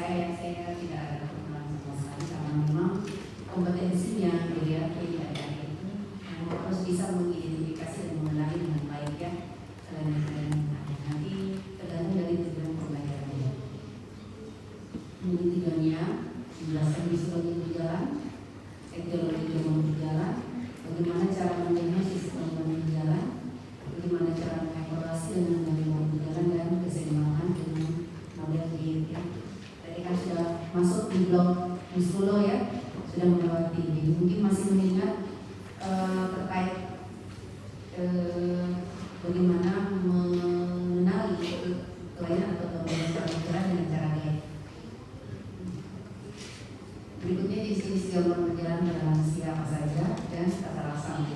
saya tidak ada perkembangan sama sekali karena memang kompetensinya beliau tidak ada itu harus bisa mengidentifikasi dan mengenali dengan baik ya kelainan nanti tergantung dari tujuan pembelajarannya. Ini tujuannya menjelaskan visualnya berjalan, etiologi gangguan berjalan, bagaimana cara mendiagnosis gangguan berjalan, bagaimana cara mengevaluasi dengan gangguan berjalan dan keseimbangan dengan model diet. Tadi kan sudah masuk di blog Muskulo ya, sudah melewati. Jadi mungkin masih mengingat terkait bagaimana mengenali kelainan atau gangguan berjalan dengan cara diet. Berikutnya jenis gangguan berjalan pada lansia apa saja dan tata laksana.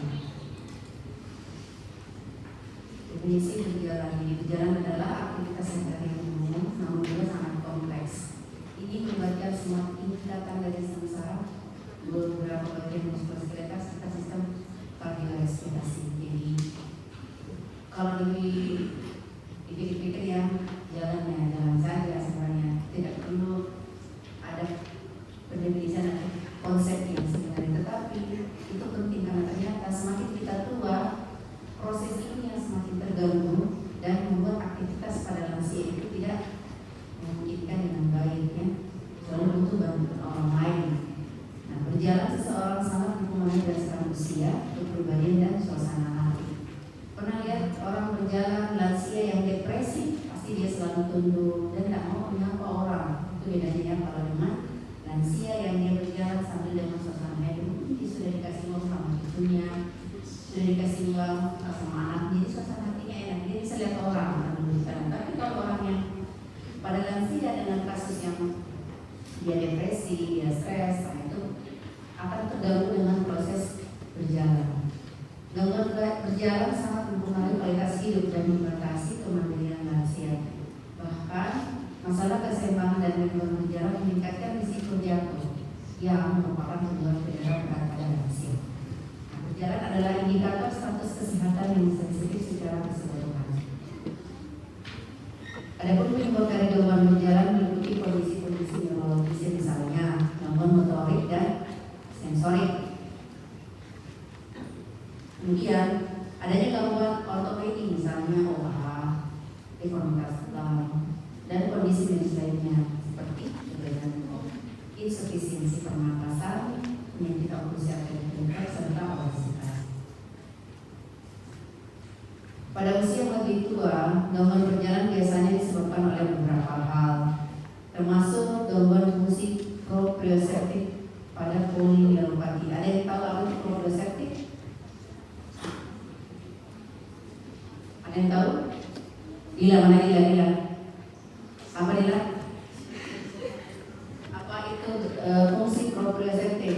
Definisi berjalan ini, berjalan adalah aktivitas sehari-hari umum namun juga sangat kompleks. Ini melibatkan semua tingkatan dari samsara, beberapa bagian muskuloskeletal serta sistem kardiorespirasi. Jadi kalau dipikir-pikir ya jalan saja sebenarnya, tidak perlu ada pendefinisian atau konsep yang sebenarnya, tetapi itu penting karena ternyata semakin kita tua proses ini yang semakin terganggu dan membuat aktivitas pada lansia itu tidak memungkinkan dengan baik ya, selalu butuh bantuan orang lain. Nah, berjalan seseorang sangat mempengaruhi berdasarkan usia, kepribadian dan suasana hati. Pernah lihat orang berjalan lansia yang depresi, pasti dia selalu tunduk dan tidak mau menyapa orang. Itu bedanya ya kalau dengan lansia yang dia berjalan sambil dengan suasana hati, dia sudah dikasih uang sama cucunya, sudah dikasih uang sama anak, jadi suasana hatinya enak, dia bisa lihat orang. Tapi kalau orang yang pada lansia dengan kasus yang dia depresi, dia stres, nah itu akan terganggu dengan proses berjalan. Gangguan berjalan sangat mempengaruhi kualitas hidup dan membatasi kemandirian lansia. Bahkan masalah keseimbangan dan gangguan berjalan meningkatkan risiko jatuh yang merupakan penyebab cedera berat pada lansia. Berjalan adalah indikator status kesehatan yang sensitif secara keseluruhan. Adapun penyebab dari gangguan berjalan meliputi kondisi-kondisi neurologis misalnya gangguan motorik dan sensorik. Kemudian adanya gangguan ortopedi misalnya OA, deformitas tulang, dan kondisi medis lainnya seperti kelainan insufisiensi pernapasan, penyakit oklusi arterioventricular serta obesitas. Pada usia yang lebih tua, gangguan berjalan biasanya disebabkan oleh beberapa hal, termasuk gangguan fungsi proprioseptif pada polineuropati. Ada yang tahu apa itu proprioseptif? Ada yang tahu? Dila, mana Dila? Apa Dila? Apa itu fungsi proprioseptif?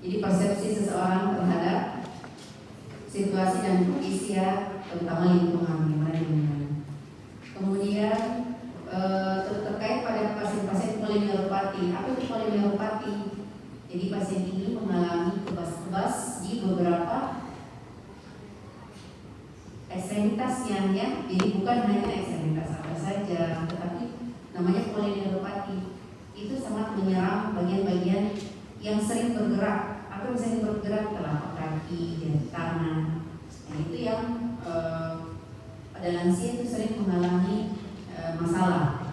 Jadi persepsi seseorang terhadap situasi dan kondisi terutama lingkungan gimana. Kemudian terkait pada pasien-pasien polineuropati. Apa itu polineuropati? Jadi pasien ini mengalami kebas-kebas di beberapa ekstremitasnya ya. Jadi bukan hanya ekstremitas apa saja, tetapi namanya polineuropati. Itu sangat menyerang bagian-bagian yang sering bergerak. Apa yang sering bergerak? Telapak kaki, jari tangan. Nah itu yang pada lansia itu sering mengalami masalah.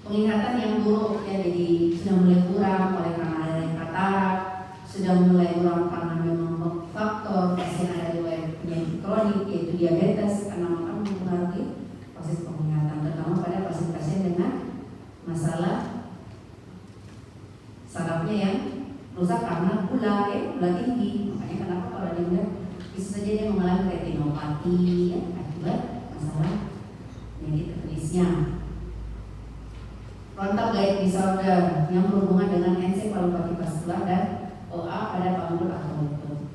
Penglihatan yang buruk ya, jadi sudah mulai kurang oleh karena adanya katarak, sudah mulai kurang karena memang faktor pasien ada riwayat penyakit kronik yaitu diabetes, karena akan mempengaruhi proses penglihatan, terutama pada pasien-pasien dengan masalah sarafnya yang rusak karena gula tinggi. Makanya kenapa kalau dia melihat bisa saja dia mengalami retinopati ya, akibat masalah penyakit kronisnya. Frontal gait disorder yang berhubungan dengan ensefalopati vaskular dan OA pada panggul atau lutut.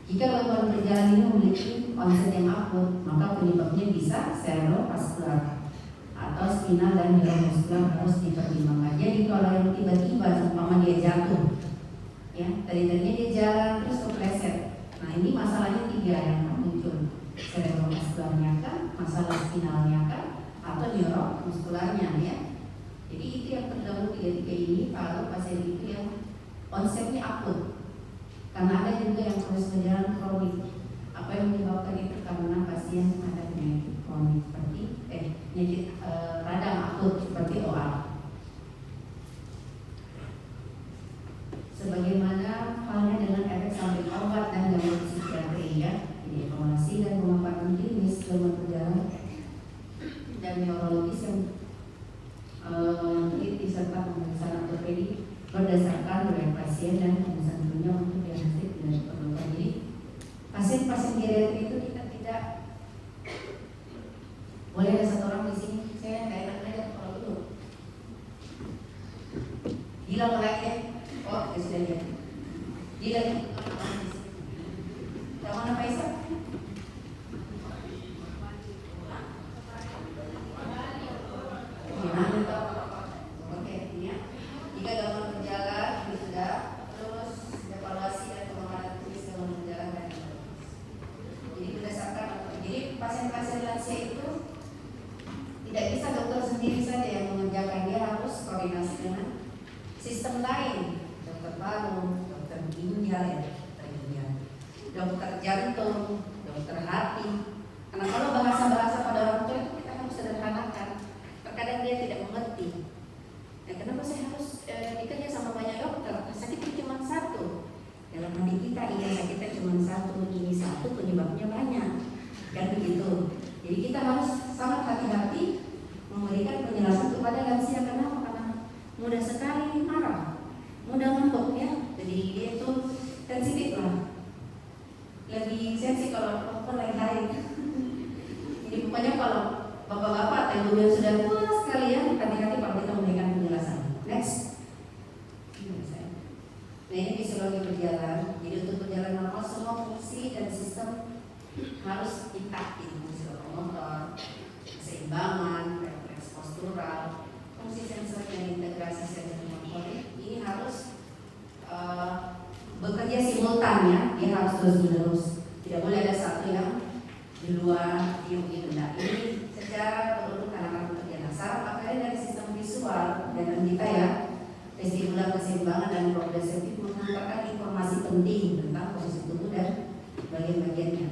Jika gangguan berjalan ini memiliki onset yang akut, maka penyebabnya bisa cerebrovaskular atau spinal dan neuromuskular harus dipertimbangkan. Jadi kalau yang tiba-tiba umpama dia jatuh, ya tadinya dia jalan terus kepleset. Nah ini masalahnya 3 yang muncul cerebrovaskularnya. spinalnya kan, atau neuromuskularnya ya. Jadi itu yang tergabung tiga ini kalau pasien itu yang konsepnya akut. Karena ada juga yang terus berjalan kronik. Apa yang menyebabkan itu karena pasien ada penyakit kronik seperti penyakit radang akut seperti OA. Sebagaimana halnya dengan efek samping obat dan gangguan psikiatri ya, jadi evaluasi dan pemaparan klinis gangguan berjalan dan neurologis yang teliti serta pemeriksaan ortopedi berdasarkan riwayat pasien dan pemesan dunia untuk diagnostik dan diperlukan. Jadi pasien-pasien geriatri itu kita tidak boleh ada satu orang di sini saya nggak enak aja kalau dulu bilang lagi ya, oh ya sudah lihat dia lagi yang mana Faisal? Gimana toh? Oke, ini ya. Jika gangguan berjalan sudah terus evaluasi dan pengembangan tulis gangguan berjalan dan jadi berdasarkan jadi pasien-pasien lansia itu tidak bisa dokter sendiri saja yang mengerjakan, dia harus koordinasi dengan sistem lain, dokter paru, dokter ginjal ya, dokter jantung, dokter hati. Karena kalau bahasa-bahasa pada orang tua itu kita harus sederhanakan. Terkadang dia tidak mengerti. Nah, kenapa saya harus bekerja sama banyak dokter? Sakitnya cuma satu. Dalam hati kita iya sakitnya cuma satu, ini satu penyebabnya banyak. Kan begitu. Jadi kita harus sangat hati-hati memberikan penjelasan kepada lansia. Kenapa? Karena mudah sekali marah, mudah ngambek ya. Jadi dia itu sensitif lah. Lebih sensitif kalau dokter lain hari. Jadi pokoknya kalau bapak-bapak atau ibu yang sudah tua sekali ya, hati-hati kalau kita memberikan penjelasan. Next. Nah ini fisiologi berjalan. Jadi untuk berjalan normal semua fungsi dan sistem harus intak. Fungsi lokomotor, keseimbangan, refleks postural, fungsi sensori dan integrasi sensori motorik ini harus bekerja simultan ya, dia harus terus-menerus. Tidak boleh ada satu yang di luar yang begitu. Nah ini secara berurutan akan bekerja. Nah saraf akhirnya dari sistem visual dan kita ya, vestibular keseimbangan dan proprioceptif mengantarkan informasi penting tentang posisi tubuh dan bagian-bagiannya.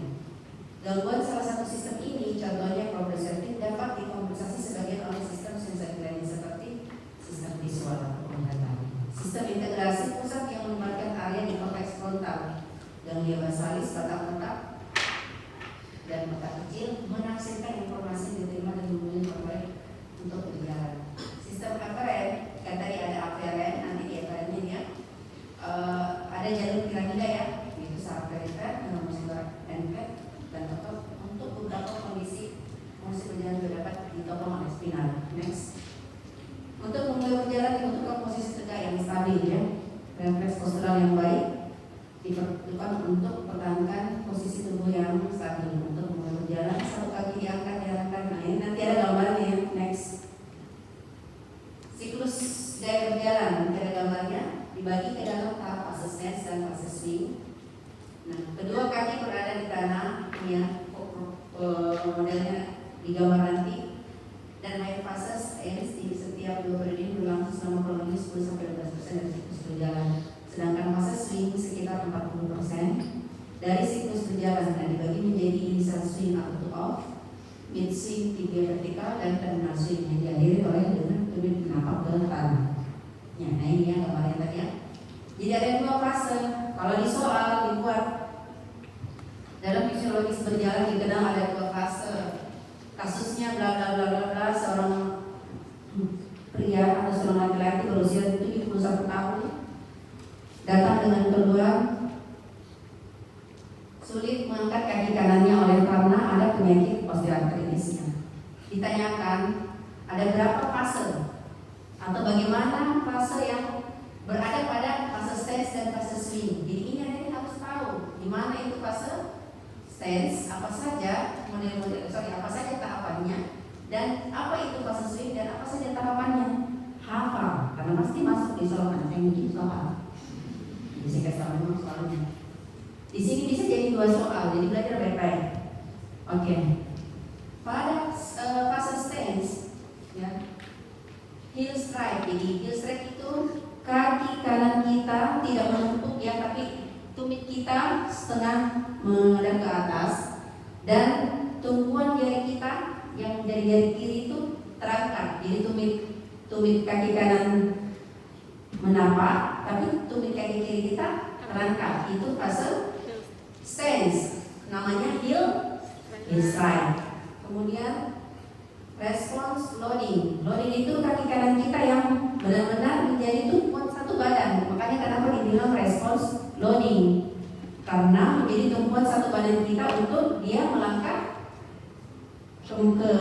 Gangguan salah satu sistem ini, contohnya proprioceptif, dapat dikompensasi sebagian oleh sistem sensori lain seperti sistem visual atau penglihatan. Sistem integrasi pusat yang melibatkan area di korteks frontal, ganglia basalis, otak-otak dan otak kecil menafsirkan informasi yang diterima dan hubungan korteks untuk berjalan. Sistem aferen, kan tadi ada aferen, nanti di aferennya dia ada jalur piramida ya, yaitu saraf perifer, neuromuskular endfet dan otot untuk beberapa kondisi fungsi berjalan juga dapat ditopang oleh spinal. Next. Untuk memulai berjalan dibutuhkan posisi tegak yang stabil ya, refleks postural yang baik diperlukan untuk mempertahankan posisi tubuh yang stabil. Untuk memulai berjalan satu kaki diangkat. Nah ini nanti ada gambarnya. Next. Siklus gaya berjalan, nanti ada gambarnya, dibagi ke dalam tahap fase stance dan fase swing. Nah, kedua kaki berada di tanah, ya, modelnya di gambar nanti. Dan high fase stance di setiap 2 periode ini berlangsung selama kurang lebih 10-12% dari siklus berjalan. Sedangkan fase swing sekitar 40% dari siklus berjalan. Nah, dibagi menjadi initial swing up to off, mid swing 3 vertikal, dan terminal swing yang diakhiri oleh dengan tubuh menapak ke tanah. Ya, nah ini yang gambarnya tadi ya. Jadi ada 2 fase. Kalau di soal dibuat dalam fisiologis berjalan dikenal ada 2 fase. Kasusnya bla bla bla bla bla, seorang pria atau seorang laki-laki berusia 71 tahun datang dengan keluhan sulit mengangkat kaki kanannya oleh karena ada penyakit osteoartritisnya. Ditanyakan ada berapa fase atau bagaimana fase yang berada pada fase stance dan fase swing. Jadi ini Anda harus tahu di mana itu fase stance, apa saja apa saja tahapannya, dan apa itu fase swing dan apa saja tahapannya. Hafal, karena pasti masuk di soal anak yang bikin soal. Jadi saya kasih tahu memang soalnya. Di sini bisa jadi 2 soal, jadi belajar baik-baik. Oke. Pada ya. Heel strike. Jadi heel strike itu kaki kanan kita tidak menumpuk ya, tapi tumit kita setengah menghadap ke atas dan tumpuan jari kita yang jari-jari kiri itu terangkat. Jadi tumit kaki kanan menapak, tapi tumit kaki kiri kita terangkat. Itu fase stance, namanya heel strike. Kemudian response loading. Loading itu kaki kanan kita yang benar-benar menjadi tumpuan satu badan. Makanya kenapa dibilang response loading, karena menjadi tumpuan satu badan kita untuk dia melangkah ke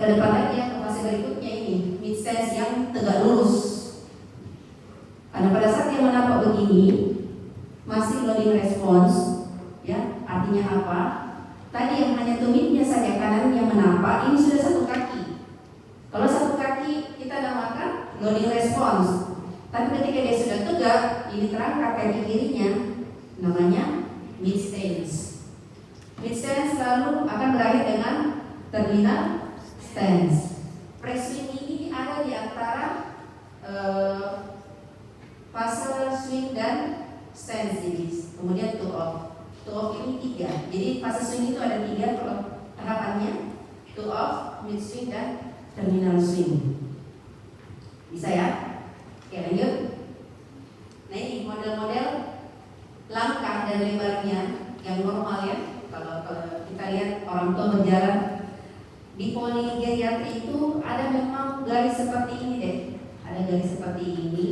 depan lagi ya, ke fase berikutnya ini mid stance yang tegak lurus. Karena pada saat dia menapak begini masih loading response ya, artinya apa? Tadi yang hanya tumitnya saja kanan yang menapak, ini sudah satu kaki. Kalau satu kaki kita namakan loading response, tapi ketika dia sudah tegak, ini terangkat kaki kirinya, namanya mid stance. Mid stance selalu akan berakhir dengan terminal stance. Press swing ini ada di antara fase swing dan stance ini. Kemudian two off. Two off ini 3. Jadi fase swing itu ada 3 tahapannya. Two off, mid swing dan terminal swing. Bisa ya? Oke, lanjut. Nah ini model-model langkah dan lebarnya yang normal ya. Kalau kita lihat orang tua berjalan di poli geriatri itu ada memang garis seperti ini deh. Ada garis seperti ini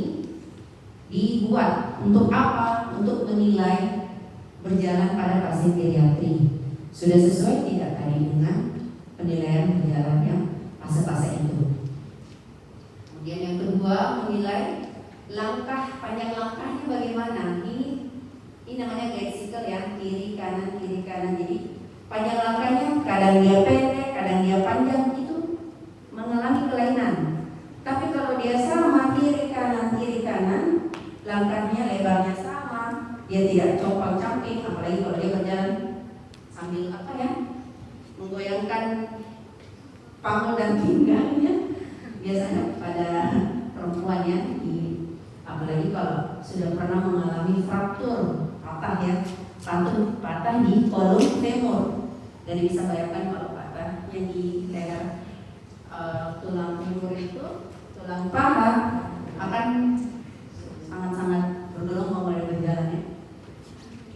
dibuat untuk apa? Untuk menilai berjalan pada pasien geriatri sudah sesuai tidak tadi dengan penilaian berjalan yang fase-fase itu. Kemudian yang kedua menilai langkah, panjang langkahnya bagaimana. Ini namanya bicycle ya, kiri kanan. Jadi panjang langkahnya kadang dia pendek, kadang dia panjang, itu mengalami kelainan. Tapi kalau dia sama kiri kanan, langkahnya lebarnya sama, dia tidak compang-camping, apalagi kalau dia berjalan sambil apa ya, menggoyangkan panggul dan pinggangnya. Biasanya pada perempuan ya, apalagi kalau sudah pernah mengalami fraktur patah ya, patah di kolom femur. Jadi bisa bayangkan kalau patahnya di daerah tulang femur itu, tulang paha akan sangat-sangat bergelombang pada berjalan ya.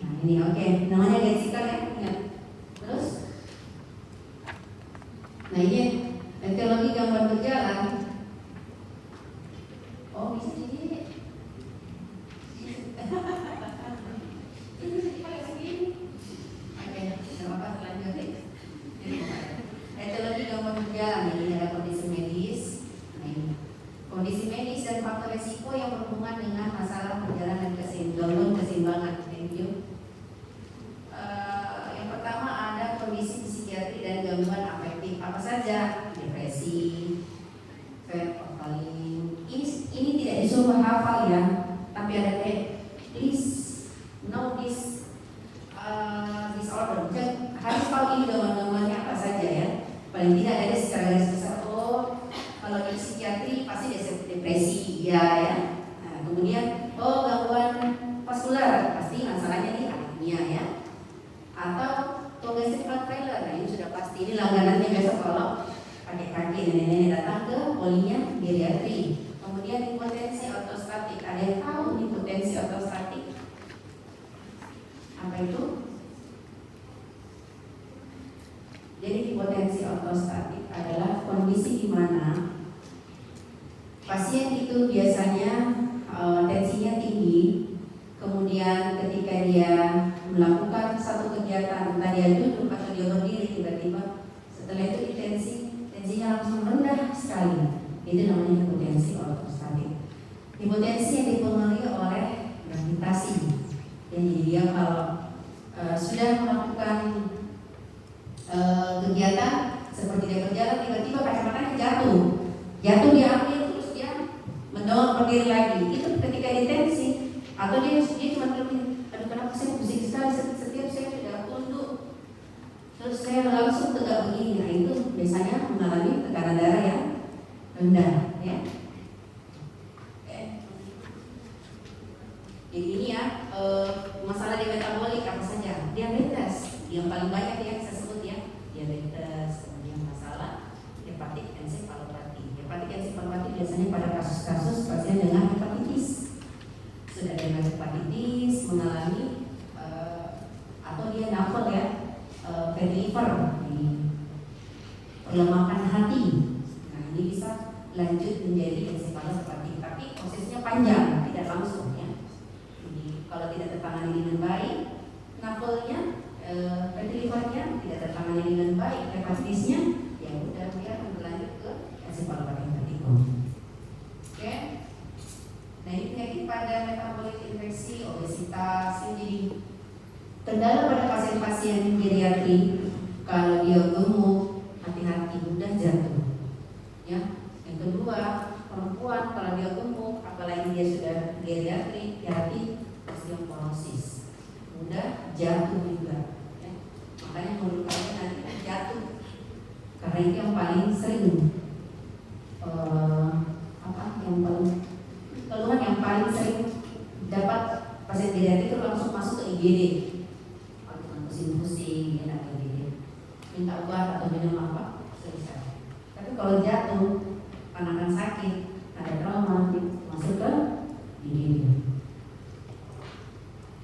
Nah ini oke, namanya bicycle ya, ingat. Terus, nah ini etiologi gangguan berjalan. Oh bisa jadi. Ini bisa dipakai segini. Oke, nggak apa-apa, selanjutnya. Etiologi gangguan berjalan ini ada kondisi medis. Nah ini kondisi medis dan faktor resiko yang berhubungan dengan masalah perjalanan keseimbangan. Thank you. Yang pertama ada kondisi psikiatri dan gangguan afektif. Apa saja? Depresi, overthinking. Ini tidak disuruh hafal ya, tapi ada please know this disorder. Harus tahu ini gangguan-gangguannya apa saja ya. Paling tidak ada secara garis besar. Oh, kalau di psikiatri pasti depresi, ya. Nah, kemudian gangguan vaskular pasti masalahnya di aritmia ya. Atau congestive heart failure, nah ini sudah pasti, ini langganannya besok kalau kakek-kakek nenek-nenek datang ke polinya geriatri. Kemudian hipotensi ortostatik, ada yang tahu hipotensi ortostatik apa itu? Jadi hipotensi ortostatik adalah kondisi di mana pasien itu biasanya tensinya tinggi, kemudian ketika dia melakukan satu kegiatan, entah dia duduk atau dia berdiri, tiba-tiba setelah itu tensinya langsung rendah sekali. Itu namanya hipotensi ortostatik. Hipotensi yang dipengaruhi oleh gravitasi. Jadi dia kalau sudah melakukan kegiatan seperti dia berjalan, tiba-tiba kacamatanya jatuh dia ambil terus dia mendorong berdiri lagi. Itu ketika ditensi. Atau dia cuma bilang, aduh kenapa saya pusing sekali setiap saya sudah tunduk, terus saya langsung tegak begini. Nah itu biasanya mengalami tekanan darah yang rendah, ya. Oke. Jadi ini ya, masalah di metabolik apa saja? Diabetes, yang paling banyak ya saya sebut ya, diabetes, kemudian masalah hepatik ensefalopati. Hepatik ensefalopati biasanya pada kasus-kasus pasien dengan hepatitis, sudah dengan hepatitis, mengalami atau dia dapat ya fatty liver, pelemakan hati. Nah ini bisa lanjut menjadi ensefalopati, tapi prosesnya panjang, tidak langsung ya. Jadi kalau tidak tertangani dengan baik, nafolnya, fatty livernya tidak tertangani dengan baik, hepatitisnya, ya udah dia akan berlanjut ke ensefalopati hepatikum. Oke. Nah ini penyakit pada metabolik, infeksi, obesitas. Jadi kendala pada pasien-pasien geriatri, kalau dia gemuk, hati-hati mudah jatuh. Ya. Yang kedua, perempuan kalau dia gemuk, apalagi dia sudah geriatri, hati osteoporosis, mudah jatuh juga. Ya. Makanya menurut kalian nanti jatuh, karena itu yang paling sering keluhan yang paling sering dapat pasien geriatri itu langsung masuk ke IGD. Pusing-pusing, enak IGD, minta obat atau minum apa, selesai. Tapi kalau jatuh, karena sakit, ada trauma, masuk ke IGD.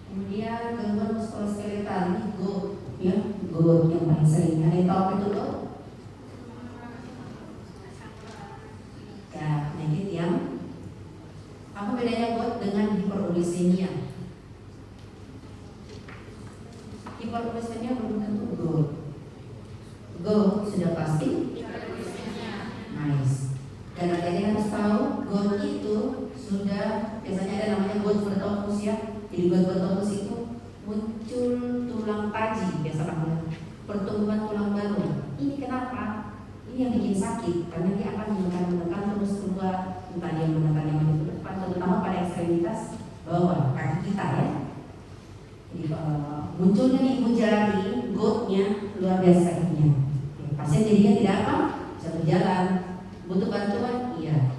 Kemudian gangguan muskuloskeletal, ini GOAT, ya, GOAT yang paling sering. Ada yang tahu apa itu GOAT? Ya, penyakit yang apa bedanya GOAT dengan hiperuricemia? Hiperuricemia belum tentu GOAT. GOAT sudah pasti. Nice. Dan adik-adik harus tahu GOAT itu sudah biasanya ada namanya GOAT bertopus ya. Jadi GOAT bertopus itu muncul tulang taji biasa panggilnya, pertumbuhan tulang baru. Ini kenapa? Ini yang bikin sakit karena dia akan menekan terus keluar, entah dia menekan yang maju ke depan, terutama pada ekstremitas bawah kaki kita ya. Jadi munculnya di ibu jari, GOAT-nya luar biasa sakitnya. Pasien jadinya tidak apa, bisa berjalan, butuh bantuan, iya.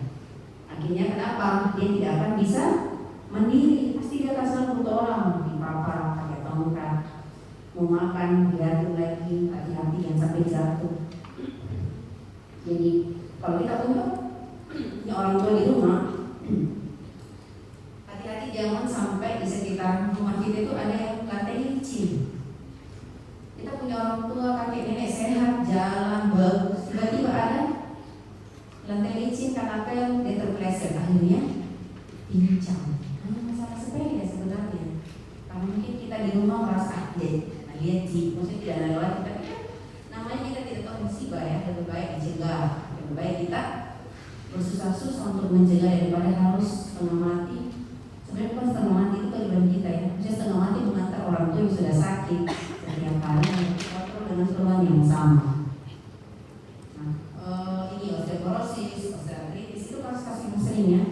Akhirnya kenapa? Dia tidak akan bisa mandiri, pasti dia akan selalu butuh orang, dipapar, pakai tongkat, mau makan, diatur lagi, hati-hati jangan sampai jatuh. Jadi kalau kita punya orang tua di rumah, hati-hati jangan sampai di sekitar rumah kita itu ada yang lantai licin. Kita punya orang tua, kakek nenek sehat, jalan bagus, tiba-tiba ada lantai licin karena apa yang dia terpeleset, akhirnya pincang. Hanya masalah sepele sebenarnya. Karena mungkin kita di rumah merasa lihat sih, maksudnya tidak ada lewat, tapi namanya kita tidak tahu musibah ya, lebih baik dicegah, lebih baik kita bersusah-susah untuk mencegah daripada harus setengah mati. Sebenarnya bukan setengah mati itu kehidupan kita ya, maksudnya setengah mati mengantar orang tua yang sudah sakit setiap hari dengan keluhan yang sama. Nah, ini osteoporosis, osteoartritis itu kasus-kasus yang sering ya,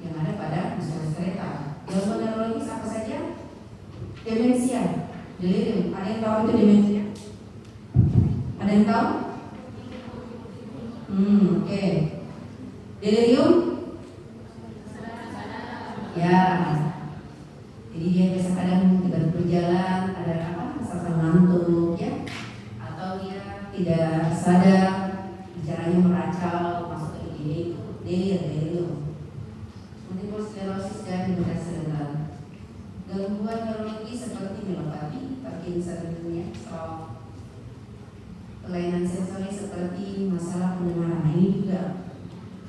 yang ada pada muskuloskeletal. Gangguan neurologis apa saja? Demensia, delirium. Ada yang tahu itu demensia? Ada yang tahu? Oke. Delirium? Ya. Jadi dia biasa kadang tidak berjalan, ada apa? Rasa ngantuk ya, atau dia tidak sadar, bicaranya meracau, masuk ke IGD itu delirium. Multiple sclerosis dan demensia cerebral. Gangguan neurologi seperti neuropati, Parkinson, stroke, kelainan sensori seperti masalah pendengaran. Ini juga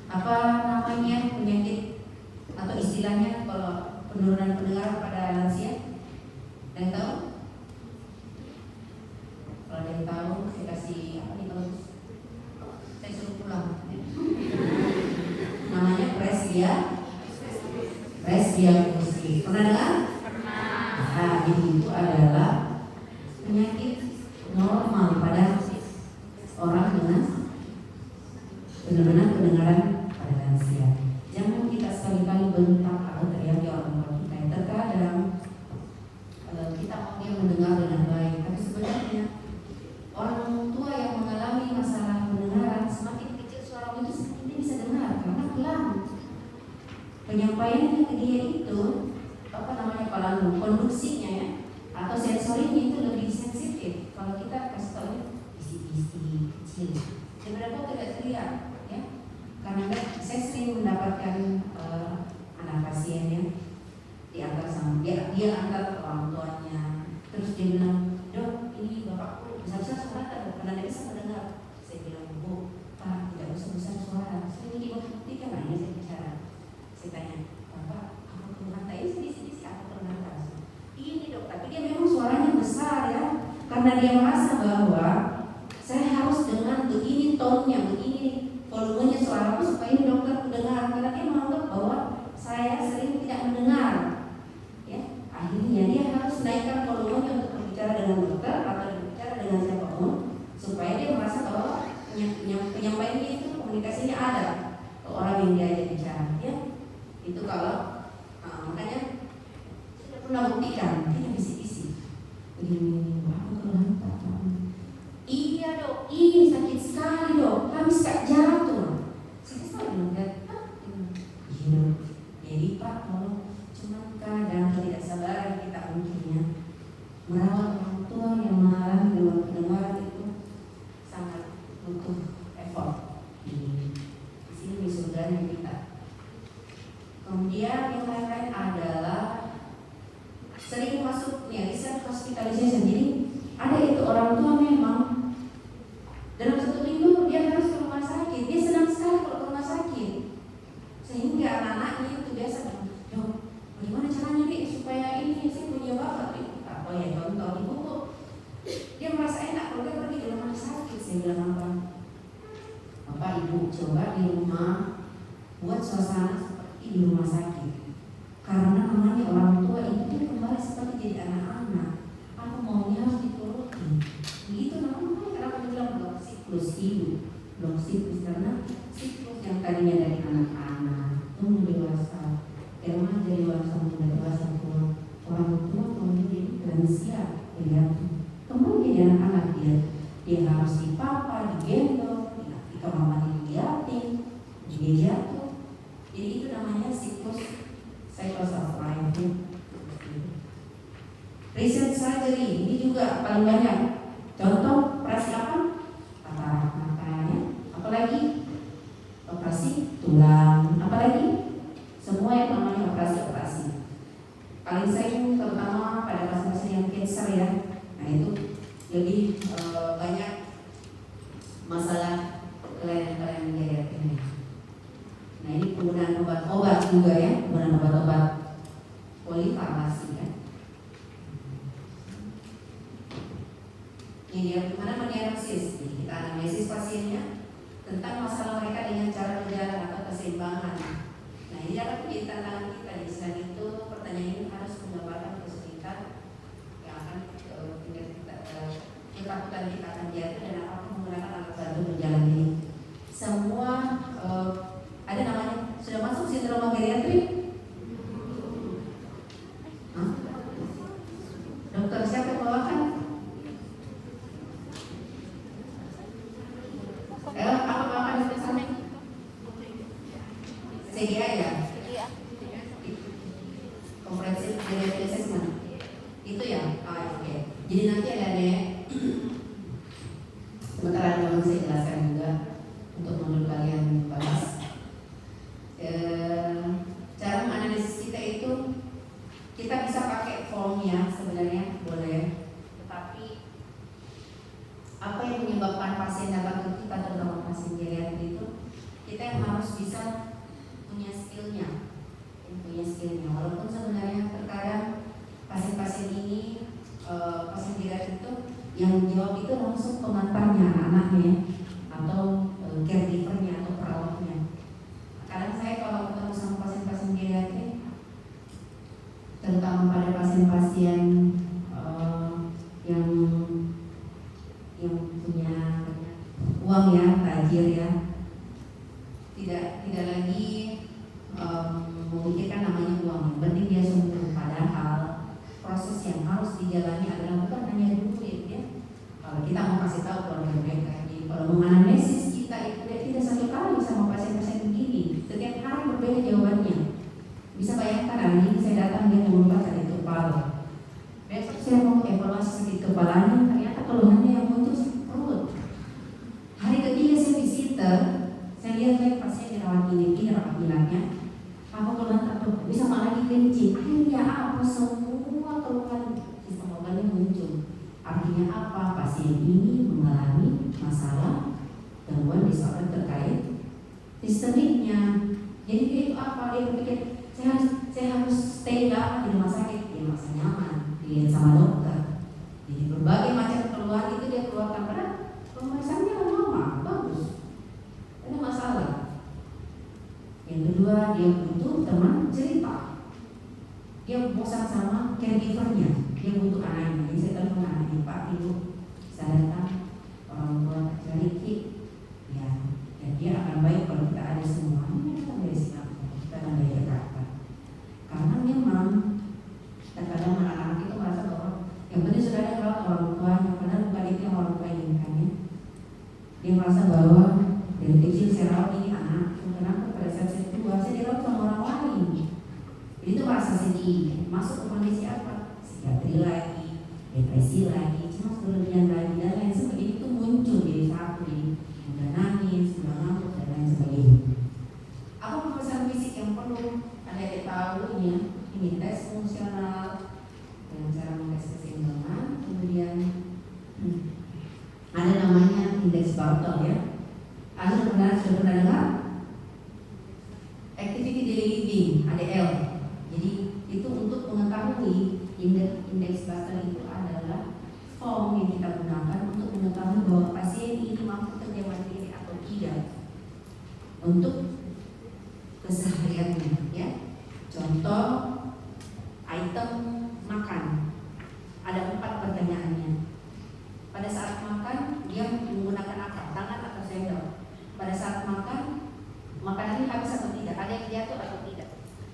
apa namanya penyakit atau istilahnya kalau penurunan pendengaran pada lansia? Ada yang tahu? Kalau ada yang tahu, saya kasih apa nih kalau saya suruh pulang. Namanya presbiakusis. Pernah dengar? Nah, itu adalah penyakit normal pada orang dengan benar-benar pendengaran pada lansia. Jangan kita sekali-kali bentak atau teriak di orang tua kita. Terkadang kita mau dia mendengar dengan baik, tapi sebenarnya orang tua yang mengalami masalah pendengaran semakin kecil suara itu semakin dia bisa dengar. konduksinya ya atau sensorinya itu lebih sensitif. Kalau kita kasih tahu bisi-bisi kecil, sebenarnya tidak teriak ya. Karena saya sering mendapatkan anak pasien ya diantar sama dia antar orang tuanya, terus dia bilang, dok ini bapakku besar-besar suara tak karena dia bisa mendengar. Saya bilang, bu, pak tidak usah besar suara, saya ingin membuktikan lah ini saya bicara. Saya tanya, bapak apa keluhan tadi sedih-sedih apa keluhan atas? Ini dok, tapi dia memang suaranya besar ya, karena dia merasa bahwa saya harus dengan begini tonnya, begini volumenya suaraku supaya dokter mendengar, karena dia menganggap bahwa saya sering tidak mendengar. Ya, akhirnya dia harus naikkan volumenya untuk berbicara dengan dokter atau berbicara dengan siapapun supaya dia merasa bahwa penyampaiannya itu komunikasinya ada ke orang yang dia ajak bicara. Ya, itu kalau makanya saya pernah buktikan dia bisik-bisik. Begini, aku terlantar. Iya dok, ini sakit sekali dok, kami suka jatuh. Saya selalu bilang, iya. Jadi pak, kalau cuma kadang tidak sabar kita mungkinnya merawat orang tua yang mengalami gangguan pendengaran itu sangat butuh effort. Di sini di surganya kita. Kemudian yang lain-lain adalah sering masuknya riset hospitalization. Jadi ada itu orang tua memang dalam 1 minggu dia harus ke rumah sakit. Dia senang sekali kalau ke rumah sakit. Sehingga anak-anaknya itu biasa bilang, dok, bagaimana caranya nih supaya ini saya punya bapak? Apa ya contoh ibu kok dia merasa enak kalau dia pergi ke rumah sakit. Saya bilang apa? Bapak ibu coba di rumah buat suasana seperti di rumah sakit. Karena namanya orang tua itu dia kembali seperti jadi anak-anak. Apa maunya harus dituruti. Begitu namanya kenapa dibilang blok siklus hidup. Blok siklus karena siklus yang tadinya dari anak-anak tumbuh dewasa, remaja dewasa, muda dewasa, tua, orang tua kemudian jadi lansia, kemudian jadi anak-anak dia harus dipapa, digendong, di kamar mandi diliatin, dia jatuh. Jadi itu namanya siklus cycle of life. Riset surgery ini juga paling banyak. Contoh operasi apa? Katarak matanya, apalagi operasi tulang, apalagi semua yang namanya operasi-operasi. Paling sering terutama pada pasien-pasien yang cancer ya. Nah itu lebih banyak masalah kelainan geriatrik ini. Nah ini penggunaan obat-obat juga ya, penggunaan obat-obat polifarmasi ya. Ini dia bagaimana mendiagnosis. Kita analisis pasiennya tentang masalah mereka dengan cara berjalan atau keseimbangan. Nah ini akan menjadi tantangan kita. Di selain itu pertanyaan ini harus menggambarkan kesulitan yang akan ketakutan kita akan jatuh dan apakah menggunakan alat bantu berjalan ini. Semua ada namanya sudah masuk sindrom geriatrik. Dokter siapa yang bawakan? Apa bawakan dokter sana? CGI ya? Comprehensive Geriatric Assessment. Itu ya? Oke. Jadi nanti ada sementara yang saya jelaskan juga untuk modul kalian bahas. Cara menganalisis kita itu kita bisa pakai formnya sebenarnya boleh, tetapi apa yang menyebabkan pasien datang ke kita terutama pasien geriatrik itu kita yang harus bisa punya skillnya, walaupun sebenarnya terkadang pasien-pasien ini pasien geriatrik itu yang jawab itu langsung pengantarnya, anaknya atau caregivernya atau perawatnya. Kadang saya kalau ketemu sama pasien-pasien geriatrik, terutama pada pasien-pasien yang punya uang ya, tajir ya, tidak lagi memikirkan namanya uang, yang penting dia sembuh. Padahal proses yang harus dijalani adalah bukan hanya duit ya. Kalau kita mau kasih tahu keluarga mereka, jadi kalau menganalisis kita itu tidak satu kali sama pasien-pasien begini, setiap hari berbeda jawabannya. Bisa bayangkan hari ini saya datang dia mengubah tadi itu palu, apa pasien ini mengalami masalah gangguan disorder terkait sistemiknya. Jadi dia itu apa? Dia berpikir saya harus stay lama di rumah sakit, dia merasa nyaman, dilihat sama dokter. Jadi berbagai macam keluhan itu dia keluarkan, padahal pemeriksaannya normal, bagus, ada masalah. Yang kedua, dia butuh teman cerita. Dia bosan sama caregivernya, dia butuh anaknya. Jadi saya telepon anaknya, Pak, Ibu, saya datang, orang tua cari ya dia akan baik kalau kita ada semua. Ini kita dari Singapura, kita akan dari Jakarta. Karena memang kadang-kadang anak-anak itu merasa bahwa yang penting sudah ada merawat orang tuanya, padahal bukan itu yang orang tua inginkannya. Dia merasa bahwa dari kecil saya rawat ini anak, kenapa pada saat saya tua saya dirawat sama orang lain. Jadi itu merasa sedih, masuk ke kondisi apa? Psikiatri lagi, depresi lagi, cemas berlebihan lagi, dan lain sebagainya itu muncul jadi satu, mudah nangis, mudah ngantuk, dan lain sebagainya. Apa pemeriksaan fisik yang perlu Anda tahu ini tes fungsional dengan cara mengetes keseimbangan, kemudian ada namanya indeks Bartle ya. Anda sudah pernah dengar? Activity Daily Living (ADL). Jadi itu untuk mengetahui indeks Bartle itu adalah form yang kita gunakan untuk mengetahui bahwa pasien ini mampu kerja mandiri atau tidak untuk kesehariannya ya. Contoh item makan, ada 4 pertanyaannya. Pada saat makan dia menggunakan apa? Tangan atau sendok? Pada saat makan, makanannya habis atau tidak? Ada yang jatuh atau tidak?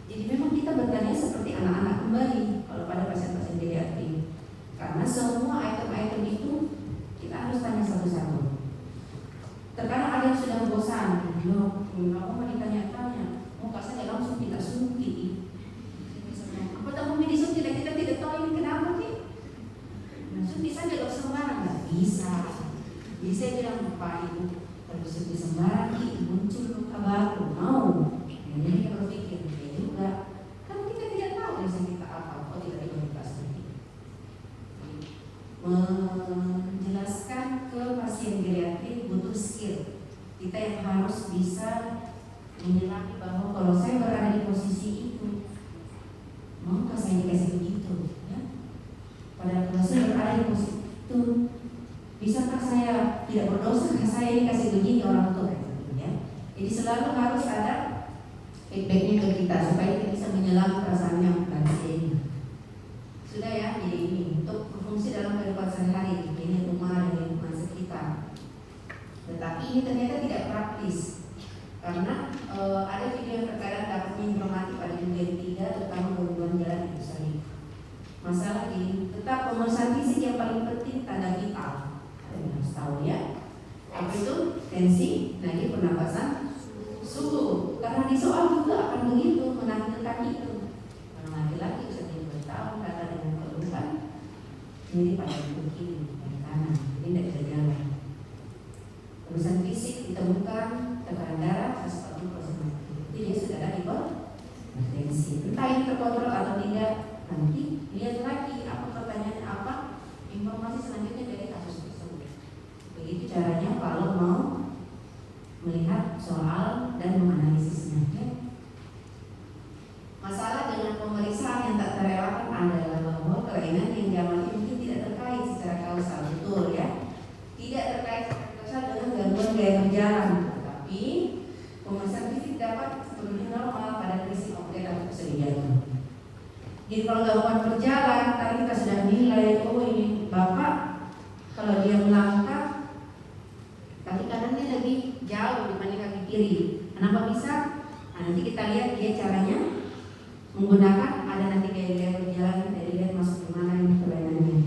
Jadi memang kita bertanya seperti anak-anak kembali kalau pada pasien-pasien geriatrik. Karena semua item-item itu kita harus tanya satu-satu. Terkadang ada yang sudah bosan, loh, kenapa mau ditanya-tanya? Muka saya langsung tidak suntik. Apa tahu mau disuntik? Kita tidak tahu ini kenapa sih? Suntik saja dok sembarang, nggak bisa. Jadi saya bilang Pak Ibu, kalau suntik sembarang muncul luka baru, mau? Jadi kita berpikir ya juga, kan kita tidak tahu yang kita apa, kok tidak diberikan suntik. Menjelaskan ke pasien geriatrik butuh skill. Kita yang harus bisa menyelami bahwa kalau saya berada di posisi itu, maukah saya dikasih begitu? Ya? Padahal kalau saya berada di posisi itu, bisakah saya tidak berdosa? Saya dikasih begini orang tua? Ya? Jadi selalu harus ada feedbacknya ke kita supaya kita bisa menyelami perasaannya pasien. Sudah ya, jadi ini untuk berfungsi dalam kehidupan sehari-hari, ini rumah dan lingkungan sekitar. Tetapi ini ternyata tidak praktis karena ada video yang terkadang dapat menginformasi pada dunia 3 terutama gangguan jalan itu sering. Masalah ini tetap pemeriksaan fisik yang paling penting tanda vital. Kalian harus tahu ya. Apa itu? Tensi, nadi, pernapasan, suhu. Karena di soal juga akan begitu menampilkan itu. Orang laki-laki bisa 2 tahun kata dengan keluhan ini pada kiri dan kanan, ini tidak bisa jalan. Pemeriksaan fisik ditemukan tekanan darah 140%. Jadi dia sudah ada hipertensi. Entah ini terkontrol atau tidak, nanti lihat lagi apa pertanyaannya apa, informasi selanjutnya dari kasus tersebut. Begitu caranya kalau mau melihat soal dan menganalisisnya. Ya. Masalah dengan pemeriksaan yang tak terelakkan adalah bahwa kelainan yang dialami mungkin tidak terkait secara kausal, betul ya. Tidak terkait secara kausal dengan gangguan gaya berjalan, tetapi pemeriksaan fisik dapat sepenuhnya normal pada kondisi obat atau keseluruhan. Jadi kalau gangguan berjalan, tadi kita sudah nilai, oh ini bapak kalau dia melangkah kaki kanannya lebih jauh dibanding kaki kiri. Kenapa bisa? Nah, nanti kita lihat dia caranya menggunakan, ada nanti gaya berjalan, dari lihat masuk kemana ini kelainannya.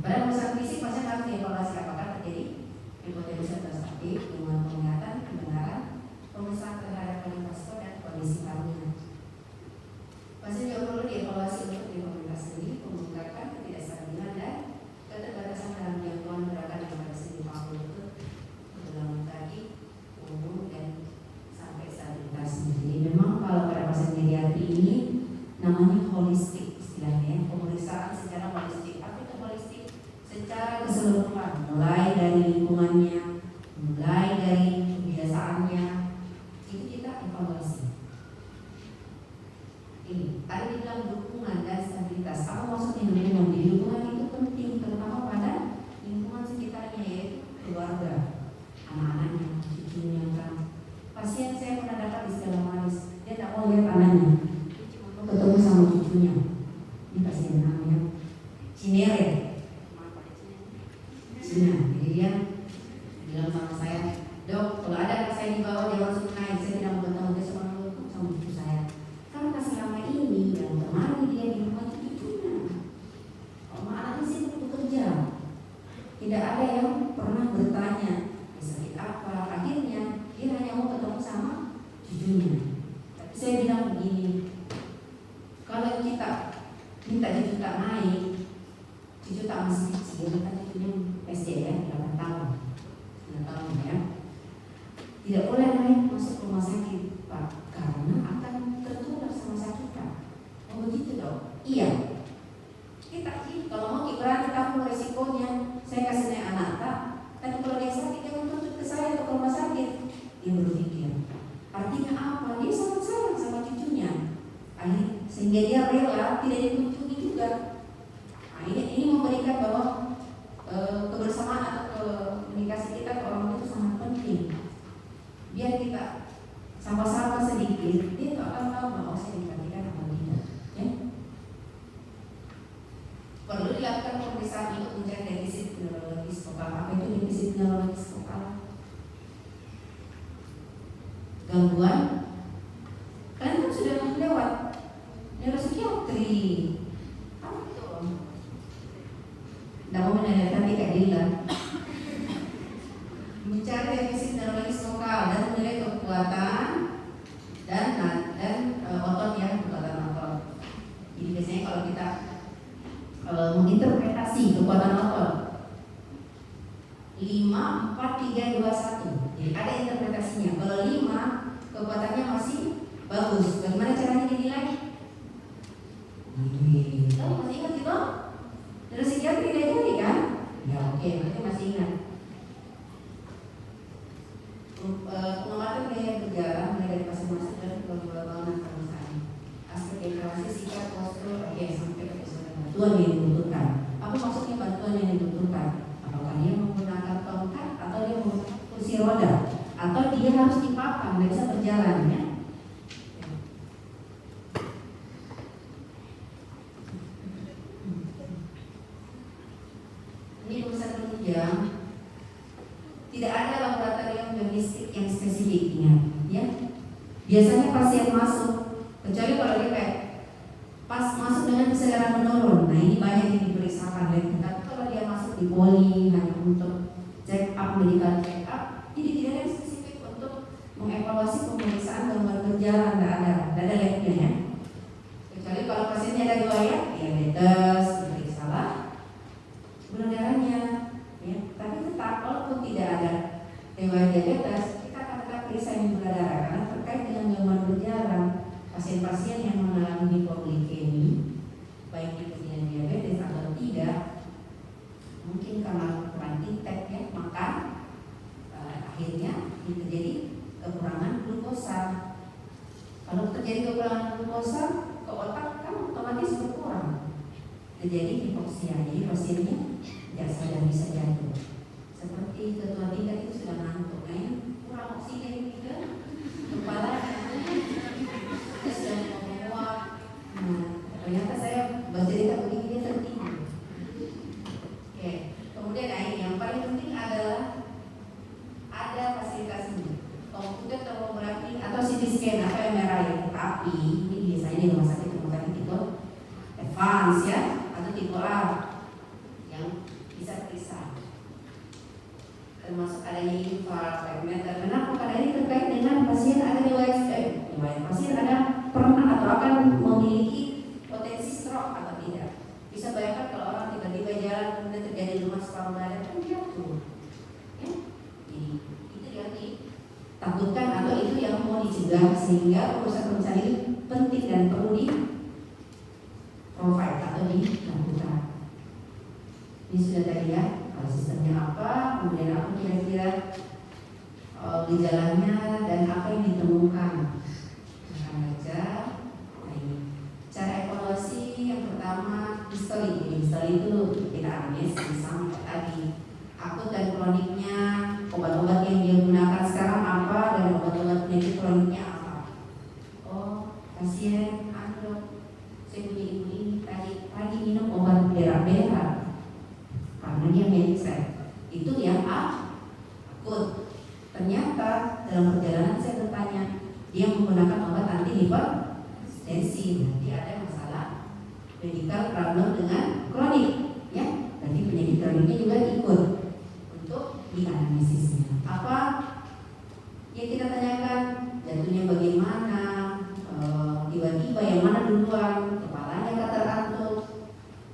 Pada pemeriksaan fisik pasien harus dievaluasi apakah terjadi hipotensi atau statik dengan penglihatan, kebenaran, pemeriksaan terhadap kualitas dan kondisi kamunya. Pasien juga perlu dievaluasi untuk implementasi sendiri, pembengkakan, ketidakstabilan dan keterbatasan dalam jangkauan gerakan yang pada segi paru lutut, kedalaman kaki, punggung dan sampai stabilitasnya. Jadi memang kalau pada pasien geriatrik ini namanya holistik istilahnya, pemeriksaan secara holistik. keseluruhan, mulai dari lingkungannya, mulai dari kebiasaannya, itu kita evaluasi. Ini tadi dibilang dukungan dan stabilitas. Apa maksudnya dengan dukungan itu penting, terutama pada lingkungan sekitarnya, yaitu keluarga, anak-anaknya, cucunya kan. Pasien saya pernah dapat istilah manis, dia tak mau lihat anaknya, dia cuma mau ketemu sama cucunya. Ini pasien namanya Cinere, Cina. Jadi dia bilang sama saya, dok, kalau ada anak saya di bawah dia langsung naik, saya tidak mau ketemu, dia cuma mau ketemu sama cucu saya. Karena selama ini yang temani dia di rumah cucunya. Kalau anaknya sih bekerja, tidak ada yang pernah bertanya sakit apa. Akhirnya dia hanya mau ketemu sama cucunya. Tapi saya bilang begini, kalau kita minta cucu tak naik, cucu tak masih kecil, kan cucunya SD ya, 8 tahun, 9 tahun ya, tidak boleh naik masuk rumah sakit, Pak, karena akan tertular sama sakitnya. Oh begitu dong? Iya. Kita sih kalau mau berani tanggung resikonya, saya kasih naik anak tak, tapi kalau dia sakit jangan tuntut ke saya atau ke rumah sakit. Dia berpikir, artinya apa? Dia sangat sayang sama cucunya. Sehingga dia rela tidak dikunjungi juga. Nah, ini memberikan bahwa kebersamaan atau komunikasi kita ke orang itu sangat penting. Biar kita sama-sama sedikit, dia tak akan tahu bahwa saya diperhatikan atau tidak. Ya? Perlu dilakukan pemeriksaan untuk mencari defisit neurologis vokal. Apa itu defisit neurologis vokal? Gangguan. Kalian kan sudah lewat neuropsikiatri. Apa itu? Tidak mau menandatangani keadilan. Mencari defisit neurologis vokal dan menilai kekuatan dan otot ya, kekuatan otot. Jadi biasanya kalau kita menginterpretasi kekuatan otot 5, 4, 3, 2, 1. Jadi ada interpretasinya. Kalau 5 kekuatannya masih bagus, bagaimana caranya dinilai? Kamu masih ingat itu? Dari psikiatri tidak jadi kan? Ya oke, berarti masih ingat. Pengamatan gaya berjalan mulai dari fase masuk dan kebangunan perusahaan. Aspek evaluasi sikap postur, oke, sampai ke bantuan yang dibutuhkan. Apa maksudnya bantuan yang dibutuhkan? Apakah dia menggunakan tongkat atau dia menggunakan kursi roda, atau dia harus dipapan, tidak bisa berjalan ya? Ini urusan penunjang. Tidak ada laboratorium diagnostik yang spesifiknya, ya. Biasanya pasien masuk, kecuali kalau dia kayak pas masuk dengan kesadaran menurun. Nah ini banyak yang diperiksakan. Tapi kalau dia masuk di poli hanya untuk check up, medical check up, jadi tidak ada yang spesifik untuk mengevaluasi pemeriksaan gangguan berjalan. Tidak ada labnya ya. Kecuali kalau pasiennya ada riwayat diabetes, diperiksalah gula darahnya, ya. Tapi tetap walaupun tidak ada riwayat diabetes, kita akan tetap periksa gula darah karena terkait dengan gangguan berjalan. Pasien-pasien yang mengalami hipoglikemi, baik itu dengan diabetes atau tidak, mungkin karena kurang intake ya, makan, akhirnya terjadi kekurangan glukosa. Kalau terjadi kekurangan glukosa, ke otak kan otomatis berkurang, terjadi hipoksia. Jadi pasiennya tidak sadar bisa jatuh. Seperti ketua tingkat itu sudah ngantuk, kayaknya kurang oksigen juga, kepala sudah menguap. Ternyata saya bercerita begini dia tertidur. Oke. Kemudian yang paling penting adalah ada fasilitasnya, komputer tomografi atau CT scan atau MRI. Tapi ini biasanya di rumah sakit itu advance ya, atau tipe A yang bisa periksa. Termasuk adanya infark, fragmenter. Kenapa? Karena ini terkait dengan pasien ada riwayat pasien ada pernah atau akan memiliki potensi stroke atau tidak. Bisa bayangkan kalau orang tiba-tiba jalan kemudian terjadi lemas paru dada kan jatuh. Ya? Jadi itu yang ditakutkan atau itu yang mau dicegah, sehingga urusan-urusan ini penting dan perlu di provide atau dilakukan. Ini sudah tadi ya, sistemnya apa, kemudian apa kira-kira gejalanya dan apa yang ditemukan. Akan baca. Nah, ini cara evaluasi yang pertama history. History itu kita analisis sampai tadi akut dan kroniknya, obat-obat yang dia gunakan sekarang apa dan obat-obat penyakit kroniknya apa. Oh, pasien saya punya ibu ini tadi minum obat berak-berak karena dia mindset itu yang akut. Ternyata dalam perjalanan saya bertanya, dia menggunakan obat anti hipertensi, berarti ada masalah medical problem dengan kronik, ya. Berarti penyakit kroniknya juga ikut untuk dianalisisnya. Apa yang kita tanyakan, jatuhnya bagaimana, tiba-tiba yang mana duluan, kepalanya katar-atur.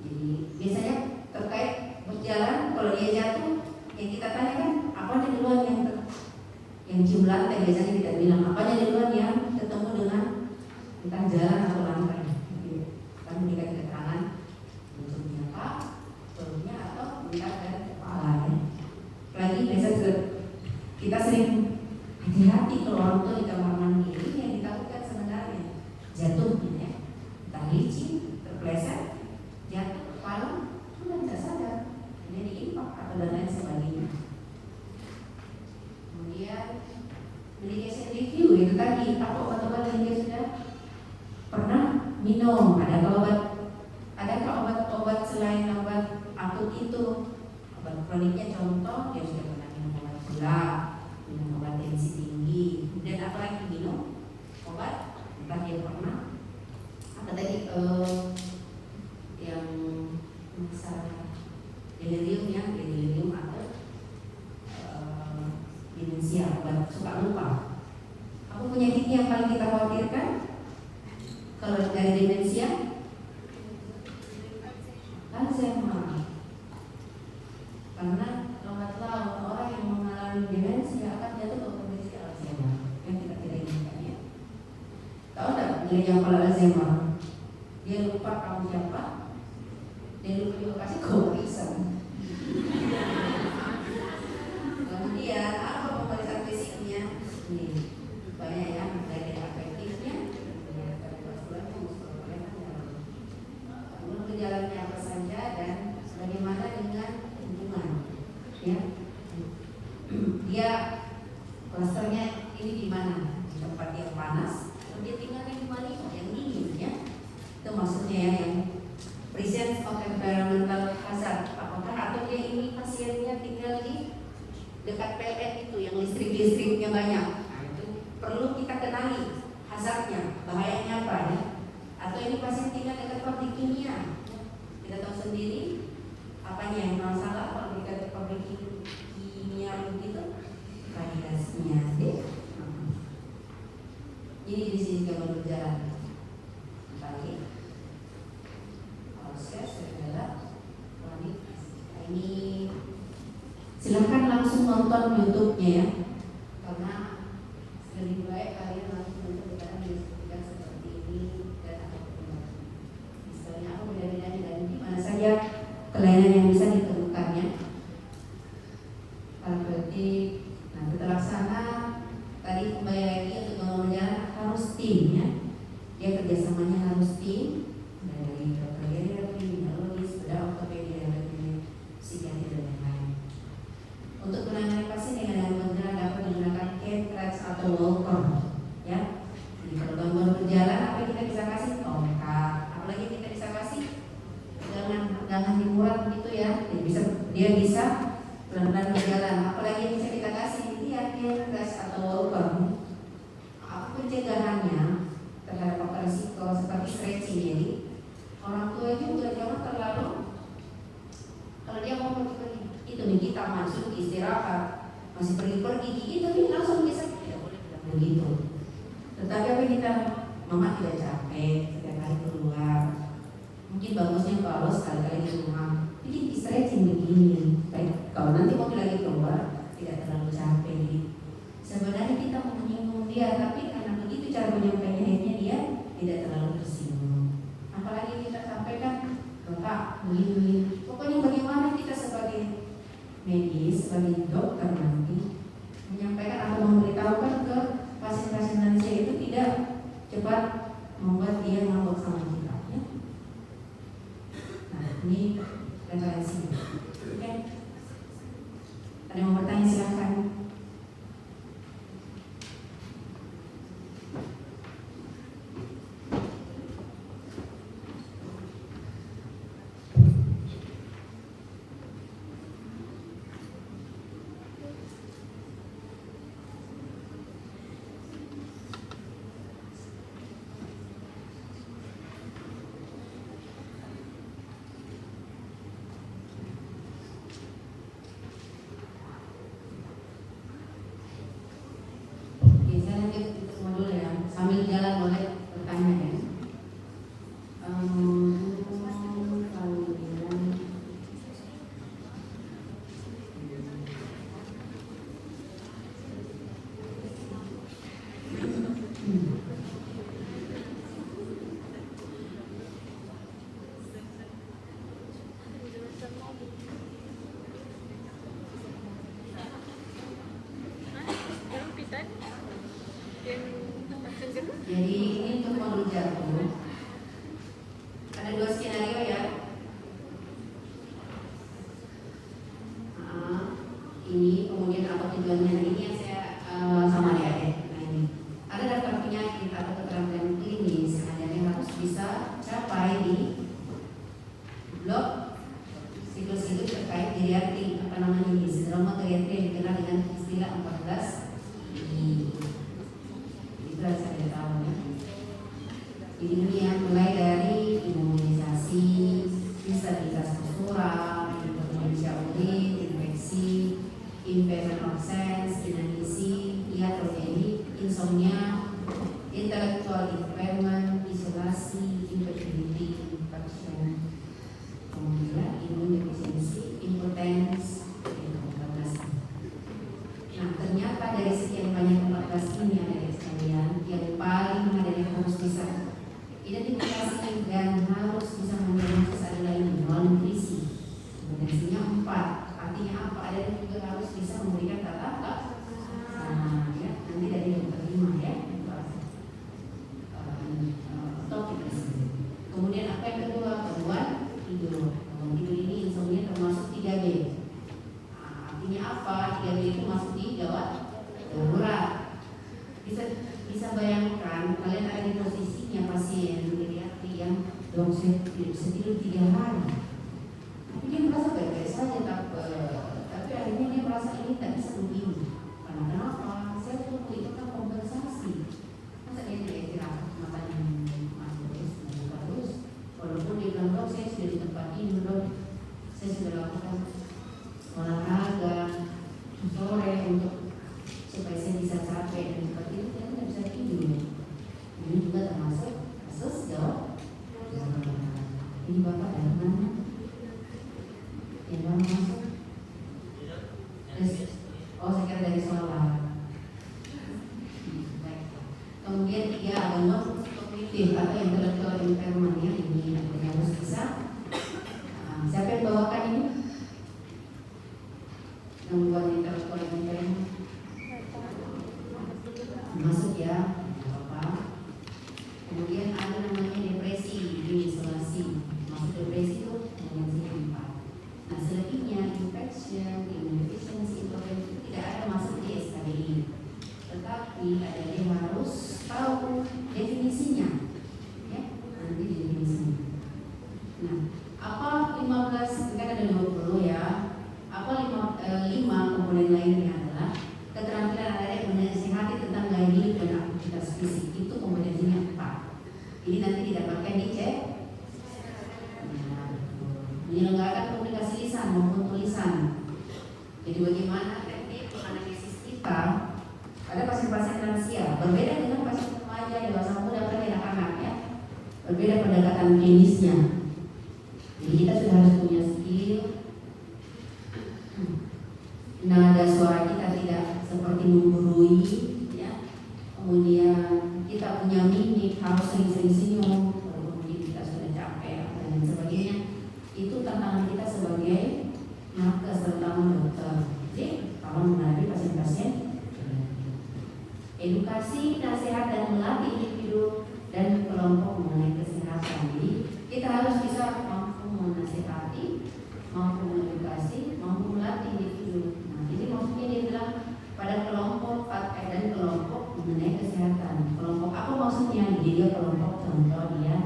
Jadi biasanya terkait berjalan, kalau dia jatuh, yang kita tanyakan apanya duluan yang cium lantai, biasanya kita bilang apanya duluan yang ketemu dengan entah jalan atau lantai. Kami berikan keterangan bentuknya apa, perutnya atau minta dan kepalanya. Lagi biasa kita sering hati-hati kalau orang tua di kamar mandi, ini yang ditakutkan sebenarnya jatuhnya, ya. Entah licin, terpleset, jatuh kepala, sudah tidak sadar, jadi impak atau dan lain sebagainya. Kemudian medication review itu tadi, apa obat-obat yang dia sudah pernah minum, adakah obat-obat selain obat akut itu, obat kroniknya contoh dia sudah pernah minum obat gula, minum obat tensi tinggi, kemudian apa lagi minum obat entah dia pernah apa tadi yang misalnya delirium atau demensia, obat suka lupa. Apa penyakit yang paling kita khawatirkan kalau dari demensia? Alzheimer. Karena lambat laun orang yang mengalami demensia akan jatuh ke kondisi Alzheimer yang kita tidak inginkan, ya. Tahu tak nilainya kalau Alzheimer? Dia lupa kamu siapa, dia lupa juga kasih kewakisan. Kemudian apa pemeriksaan fisiknya? Ini banyak ya, dari afektifnya, kemudian gejalanya apa saja dan bagaimana dengan lingkungan, ya. Dia klasternya ini di mana? Di tempat yang panas, atau dia tinggalnya di mana yang dingin, ya. Itu maksudnya ya, yang presence of environmental hazard. Apakah atau dia ini pasiennya tinggal di dekat PLN itu yang listrik-listriknya banyak. Nah, itu perlu kita kenali hazardnya, bahayanya apa, ya. Atau ini pasien tinggal dekat pabrik kimia, ya. Kita tahu sendiri apanya yang masalah kalau dekat pabrik kimia begitu, radiasinya, deh. Ini di sini kalau berjalan lagi. Ini silahkan langsung nonton YouTube-nya, ya, karena lebih baik kalian langsung nonton karena disebutkan seperti ini dan apapun misalnya apa beda-bedanya dan di mana saja kelainan yang bisa ditemukannya. Kalau berarti nanti terlaksana tadi kembali lagi untuk mengajar harus tim, ya. Dia kerjasamanya harus tim dari dokter geriatri, neurologis, ortopedia, psikiatri dan lain-lain. Untuk menangani pasien dengan gangguan dapat menggunakan K-Trax atau walker, ya. Jadi kalau gangguan berjalan apa yang kita bisa kasih? Tongkat. Apalagi kita bisa kasih jangan dibuat gitu, ya. Dia bisa pelan-pelan berjalan. Apalagi yang bisa kita kasih? Iya, K-Trax atau walker. Apa pencegahannya terhadap resiko seperti stretching? Jadi orang tua juga jangan terlalu, kalau dia mau pergi itu nih kita masuk istirahat, masih pergi gitu nih langsung bisa, tidak boleh begitu. Tetapi apa kita mama tidak capek setiap hari keluar, mungkin bagusnya kalau sekali-kali di rumah bikin stretching begini, baik kalau nanti mau lagi keluar tidak terlalu capek. Jadi sebenarnya kita mau menyinggung dia, tapi karena begitu cara menyampaikannya dia tidak terlalu tersinggung. Apalagi kita sampaikan Bapak begini, pokoknya bagaimana kita sebagai medis sebagai dokter nanti menyampaikan atau memberitahukan ke pasien-pasien lansia itu tidak cepat membuat dia ngambek sama kita ya. Nah ini referensi. Oke. Ada yang mau bertanya silahkan. Sambil jalan boleh bertanya ya. Jadi ini untuk modul jantung ada 2 skenario ya. Ini kemudian apa tujuannya? Nah, ini yang saya sama adik-adik. Nah ini ada daftar penyakit atau keterampilan klinis yang harus bisa capai di blok siklus-siklus terkait geriatrik ini sindroma geriatrik yang dikenal dengan istilah 14 saya tahu ya. Ini yang mulai dari imunisasi, stabilitas postural, hipertensi urin, infeksi, invasion of sense, inanisi, iatrogeni, insomnia, intellectual impairment, isolasi, infertility, infection, kemudian imunodeficiency, impotence, 14. Nah ternyata dari sekian banyak 14 ini ada yang paling harus bisa identifikasi dan harus bisa mendiagnosis adalah ini malnutrisi. Kompetensinya 4. Artinya apa? Ada yang juga harus bisa memberikan tata ya. Nanti dari dokter 5 ya. Topik kemudian apa yang kedua? Gangguan tidur. Gangguan tidur ini insomnia termasuk 3B. Artinya apa? 3B itu masuk di gawat darurat. Bisa bayangkan kalian ada di posisinya pasien geriatrik yang dok saya tidak bisa tidur 3 hari, tapi dia merasa baik-baik saja, tapi akhirnya dia merasa ini tak bisa begini. Karena kenapa? Saya perlu itu kan kompensasi. Masa dia tidak istirahat, matanya terus, walaupun dia bilang dok saya sudah di tempat ini dok, saya sudah lakukan olahraga sore untuk supaya saya bisa capek dan seperti itu, saya tidak bisa tidur. Ini juga termasuk kasus gawat. Ini bapak dari mana? Yang baru masuk? Oh saya kira dari Solo. Kemudian 3 gangguan kognitif atau intellectual impairment ya, ini harus bisa. Siapa yang bawakan ini? Gangguan intellectual impairment masuk ya, apa? Kemudian ada namanya depresi, isolasi. Masuk depresi itu kompetensi 4. Nah selebihnya infection, immunodeficiency, intoleransi itu tidak ada masuk di SKBI. Tetapi ada yang harus tahu definisinya, ya nanti definisinya. Nah apa 15? Kan ada 20 ya. Apa 5 komponen lainnya adalah keterampilan adik menasihati tentang gaya hidup dan aktivitas fisik, itu kompetensinya 4. Ini nanti didapatkan di cek. Menyelenggarakan komunikasi lisan maupun tulisan. Jadi bagaimana teknik analisis kita pada pasien-pasien lansia berbeda dengan pasien remaja, dewasa muda, dan anak-anak ya. Berbeda pendekatan klinisnya. Jadi kita sudah harus punya skill. Nada suara kita tidak seperti menggurui ya. Kemudian kita punya mimik, harus sering-sering senyum walaupun mungkin kita sudah capek dan sebagainya. Itu tantangan kita sebagai nakes, terutama dokter. menghadapi pasien-pasien. Edukasi, nasihat, dan melatih individu dan kelompok mengenai kesehatan. Jadi kita harus bisa mampu menasihati, mampu mengedukasi, mampu melatih individu. Nah, jadi maksudnya dia bilang pada kelompok dan kelompok mengenai kesehatan. Kelompok apa maksudnya? Jadi dia kelompok contoh dia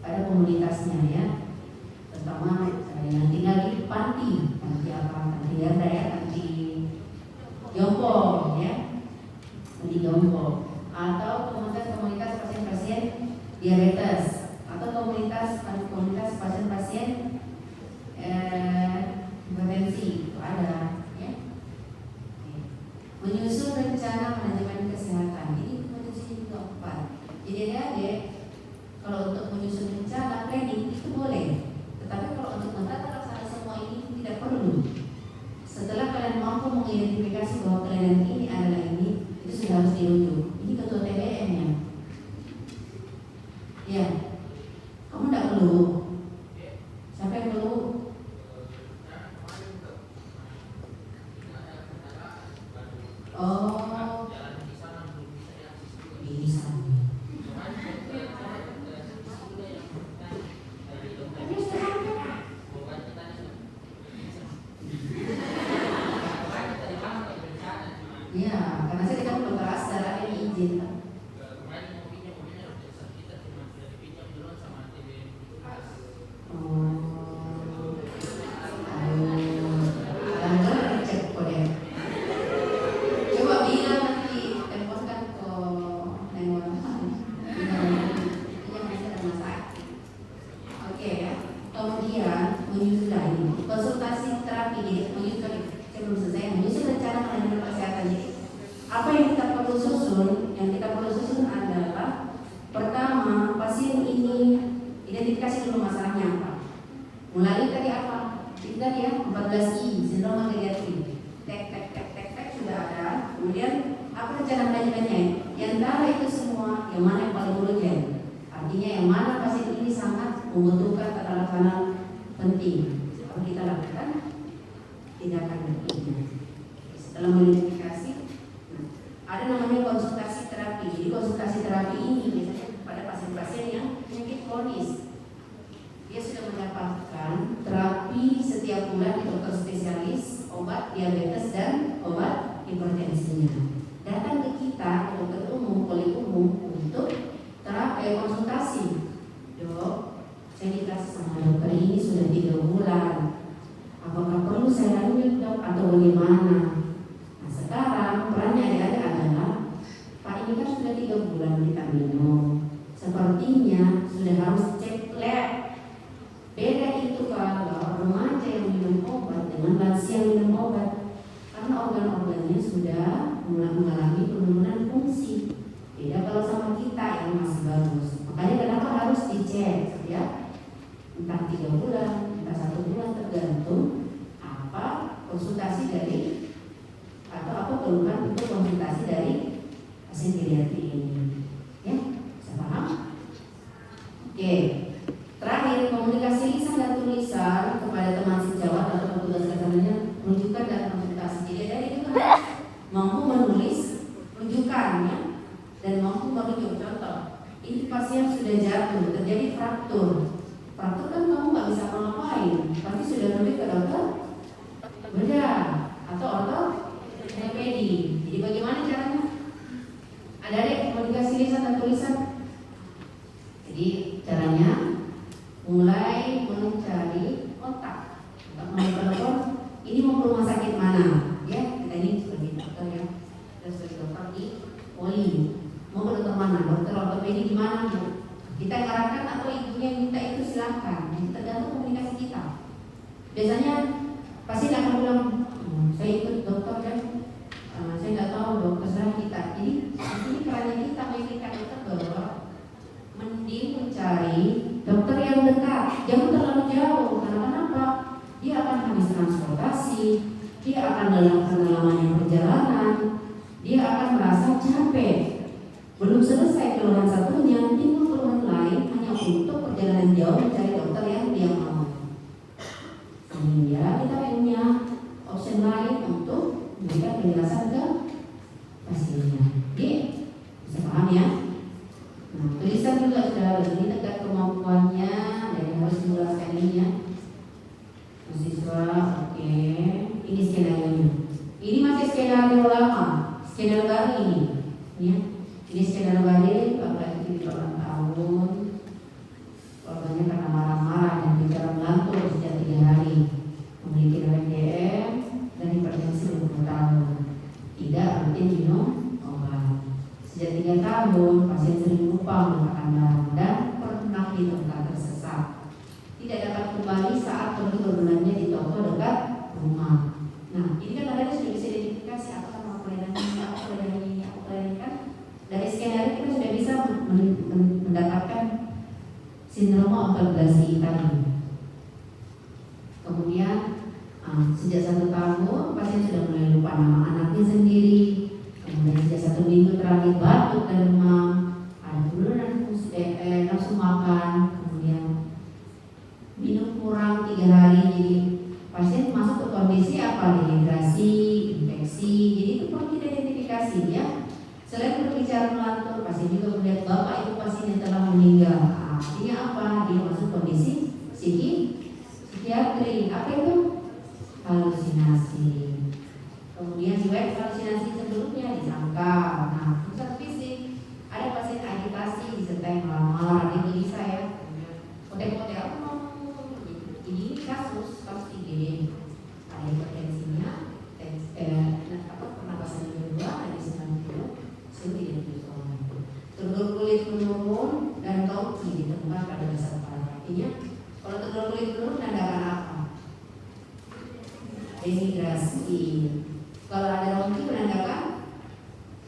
pada komunitasnya ya, terutama yang tinggal di panti apa? Panti daerah, panti jompo ya, panti jompo, atau komunitas pasien-pasien diabetes, atau komunitas pasien-pasien hipertensi, ada ya. Menyusun rencana manajemen kesehatan, ini menyusun keempat. Jadi adik-adik, kalau untuk menyusun rencana planning itu boleh, tetapi kalau untuk menata laksana semua ini tidak perlu. Setelah kalian mampu mengidentifikasi bahwa kelainan ini adalah ini, itu sudah harus dirujuk. Ini ketua TBM ya. Ya, kamu tidak perlu. Siapa yang perlu? Oh, bisa. Iya, karena saya tidak perlu keras darah yang izin. Apa yang kita perlu susun? Yang kita perlu susun adalah pertama, pasien ini identifikasi dulu masalahnya apa. Mulai tadi apa? Itu tadi ya, 14I, sindrom geriatri. Tek sudah ada. Kemudian apa rencana manajemennya? Yang antara itu semua, yang mana yang paling urgent? Artinya yang mana pasien ini sangat membutuhkan tata laksana penting. Apa kita lakukan? Tindakan berikutnya. Setelah mengidentifikasi, ada namanya konsultasi terapi. Jadi konsultasi terapi ini biasanya pada pasien-pasien yang penyakit kronis. Dia sudah mendapatkan terapi setiap bulan di dokter spesialis, obat diabetes dan obat hipertensinya. Datang ke kita, ke dokter umum, poli umum untuk terapi konsultasi. Dok, saya dikasih sama dokter ini sudah 3 bulan. Apakah perlu saya lanjut dok atau bagaimana? Nah sekarang perannya adik-adik adalah, Pak ini kan sudah 3 bulan kita minum, sepertinya sudah harus cek lab. Beda itu kalau remaja yang minum obat dengan lansia yang minum obat, karena organ-organnya sudah mengalami penurunan fungsi. Beda kalau sama kita yang masih bagus. Makanya kenapa harus dicek ya? Entah 3 bulan, entah 1 bulan, tergantung apa konsultasi dari atau apa keluhan untuk konsultasi dari pasien geriatri ini. Ya, bisa paham? Oke. Terakhir, komunikasi lisan dan tulisan kepada teman sejawat atau petugas kesananya rujukan dan konsultasi. Jadi dari itu kan mampu menulis rujukannya dan mampu merujuk. Contoh, ini pasien sudah jatuh, terjadi fraktur. Fraktur kan kamu nggak bisa ngapain, pasti sudah lebih ke dokter bedah atau ortopedi. Jadi bagaimana caranya? Ada komunikasi lisan dan tulisan. Jadi caranya mulai mencari otak untuk menelpon ini mau ke rumah sakit mana ya, kita ini sebagai dokter ya, kita sebagai dokter di poli mau ke dokter mana, dokter ortopedi di mana bu, kita arahkan atau ibunya minta itu silahkan. Jadi tergantung komunikasi kita. Biasanya pasien akan bilang saya ikut dokter kan, saya nggak tahu dok, terserah kita. Jadi ini perannya kita meyakinkan dokter bahwa mending mencari dokter yang dekat, jangan terlalu jauh. Karena kenapa? Dia akan habis transportasi, dia akan dalam lamanya perjalanan, dia akan merasa capek. Belum selesai keluhan satunya, timbul keluhan lain hanya untuk perjalanan jauh mencari dokter yang dia mau. Sehingga kita punya opsi lain untuk memberikan penjelasan ke pasiennya. Jadi bisa paham ya. Nah, tulisan juga sudah lebih dekat kemampuannya, jadi harus menjelaskan ini ya. Mahasiswa, oke. Ini skenario-nya. Ini masih skenario lama, skenario baru ini. Ya. Ini skenario baru, apalagi di ulang tahun. Korbannya karena marah-marah dan bicara melantur sejak 3 hari. Memiliki RDM dan hipertensi 20 tahun. Tidak rutin minum obat. Sejak 3 tahun, pasien sering lupa menggunakan barang dan pernah ditemukan tersesat. Tidak dapat kembali saat pergi berbelanja di toko dekat rumah. Nah, ini kan tadi sudah bisa identifikasi apa nama kelainan ini, apa kelainan ini, apa kelainan kan. Dari skenario kita sudah bisa mendapatkan sindrom overblasi tadi. Kemudian sejak 1 tahun pasien sudah mulai lupa nama anaknya sendiri. Kemudian sejak 1 minggu terakhir batuk dan demam, ada penurunan nafsu makan, kemudian minum kurang 3 hari. Jadi pasien masuk ke kondisi apa? Dehidrasi, infeksi. Jadi itu perlu kita identifikasi ya. Selain berbicara melantur, pasien juga melihat bapak ibu pasien yang telah meninggal. Artinya apa? Dia masuk kondisi psikiatri. Apa itu? Halusinasi. Kemudian riwayat halusinasi sebelumnya disangka. Nah, pusat fisik, ada pasien agitasi disertai malam-malam, itu bisa ya. Kode-kode apa mau? Ini kasus IgD. Ada hipertensinya, pernapasan kedua, ada 90, suhu tidak dikontrol. Tegel kulit menurun dan tongki ditemukan pada dasar paru. Artinya, kalau tegel kulit menurun menandakan apa? Dehidrasi. Kalau ada tongki menandakan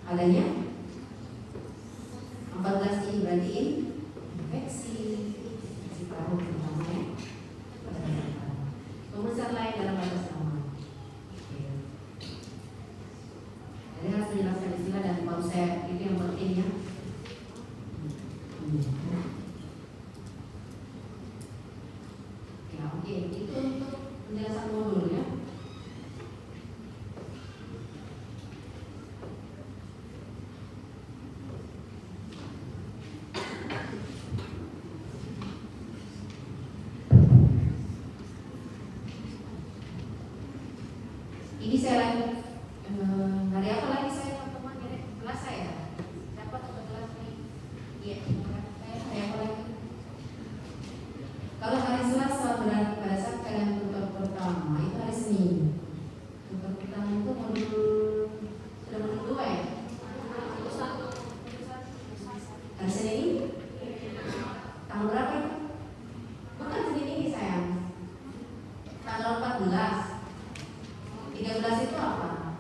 adanya 14 berarti infeksi paru terutama ya. Pemeriksaan lain dalam batas aman. Jadi harus menjelaskan istilah dan konsep itu yang penting ya. Ya oke, itu untuk penjelasan modul ya. Ini saya lagi hari apa lagi saya pertemuan ini kelas saya dapat atau kelas ini? Iya, saya hari apa lagi? Kalau hari Selasa berarti pada saat kalian tutor pertama itu hari Senin. Tutor pertama itu sudah modul 2 ya? Hari Senin ini? Tanggal berapa itu? Bukan Senin ini sayang. Tanggal 14. 13 itu apa?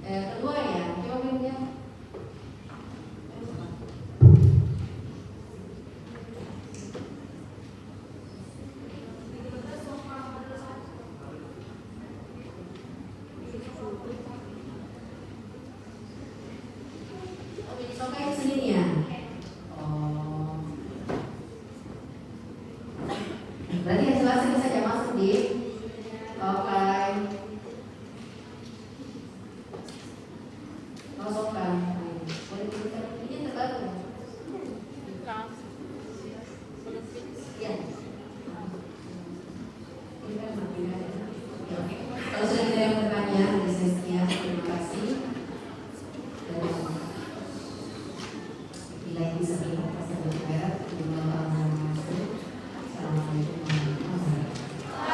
Kedua ya, coba pindah. Oke, Senin ya. Oh. Berarti yang Selasa bisa aja masuk di